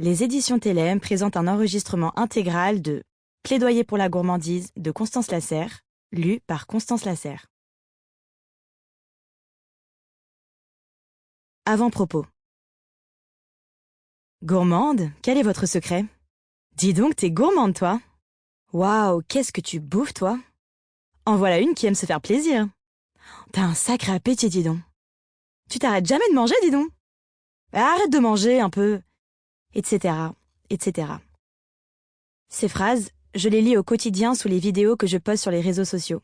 Les éditions Télém présentent un enregistrement intégral de Plaidoyer pour la gourmandise de Constance Lasserre, lu par Constance Lasserre. Avant-propos. Gourmande, quel est votre secret? Dis donc, t'es gourmande, toi. Waouh, qu'est-ce que tu bouffes, toi? En voilà une qui aime se faire plaisir. T'as un sacré appétit, dis donc. Tu t'arrêtes jamais de manger, dis donc. Arrête de manger un peu. Etc. etc. Ces phrases, je les lis au quotidien sous les vidéos que je poste sur les réseaux sociaux.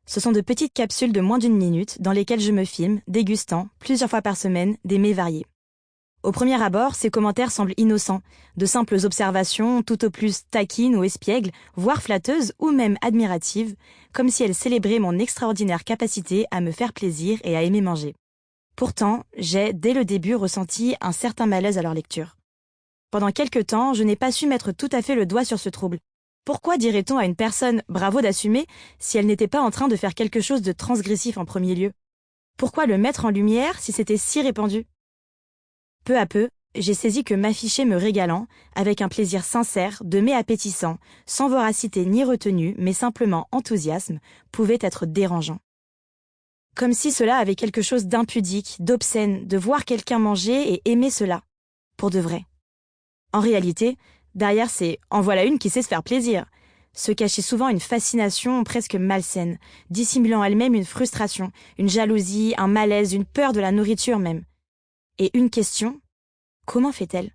Ce sont de petites capsules de moins d'une minute dans lesquelles je me filme, dégustant, plusieurs fois par semaine, des mets variés. Au premier abord, ces commentaires semblent innocents, de simples observations tout au plus taquines ou espiègles, voire flatteuses ou même admiratives, comme si elles célébraient mon extraordinaire capacité à me faire plaisir et à aimer manger. Pourtant, j'ai, dès le début, ressenti un certain malaise à leur lecture. Pendant quelque temps, je n'ai pas su mettre tout à fait le doigt sur ce trouble. Pourquoi dirait-on à une personne « bravo d'assumer » si elle n'était pas en train de faire quelque chose de transgressif en premier lieu? Pourquoi le mettre en lumière si c'était si répandu? Peu à peu, j'ai saisi que m'afficher me régalant, avec un plaisir sincère, de mets appétissants, sans voracité ni retenue, mais simplement enthousiasme, pouvait être dérangeant. Comme si cela avait quelque chose d'impudique, d'obscène, de voir quelqu'un manger et aimer cela. Pour de vrai. En réalité, derrière c'est « en voilà une qui sait se faire plaisir », se cachait souvent une fascination presque malsaine, dissimulant elle-même une frustration, une jalousie, un malaise, une peur de la nourriture même. Et une question, comment fait-elle?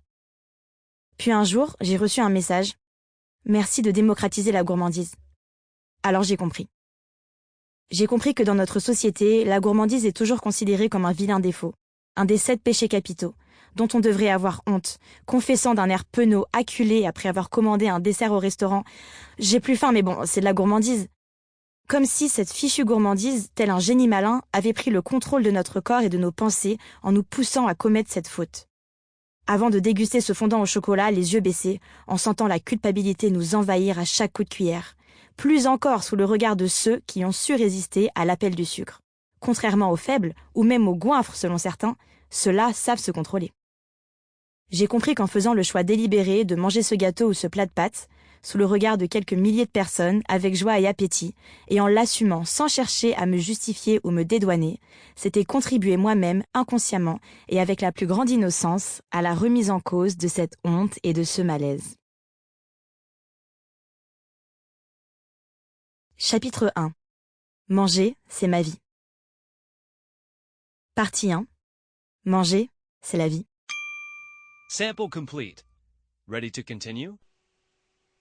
Puis un jour, j'ai reçu un message. Merci de démocratiser la gourmandise. Alors j'ai compris. J'ai compris que dans notre société, la gourmandise est toujours considérée comme un vilain défaut, un des 7 péchés capitaux, dont on devrait avoir honte, confessant d'un air penaud, acculé après avoir commandé un dessert au restaurant. J'ai plus faim, mais bon, c'est de la gourmandise. Comme si cette fichue gourmandise, tel un génie malin, avait pris le contrôle de notre corps et de nos pensées en nous poussant à commettre cette faute. Avant de déguster ce fondant au chocolat, les yeux baissés, en sentant la culpabilité nous envahir à chaque coup de cuillère. Plus encore sous le regard de ceux qui ont su résister à l'appel du sucre. Contrairement aux faibles, ou même aux goinfres selon certains, ceux-là savent se contrôler. J'ai compris qu'en faisant le choix délibéré de manger ce gâteau ou ce plat de pâtes, sous le regard de quelques milliers de personnes, avec joie et appétit, et en l'assumant sans chercher à me justifier ou me dédouaner, c'était contribuer moi-même, inconsciemment, et avec la plus grande innocence, à la remise en cause de cette honte et de ce malaise. Chapitre 1. Manger, c'est ma vie. Partie 1. Manger, c'est la vie. Sample complete. Ready to continue?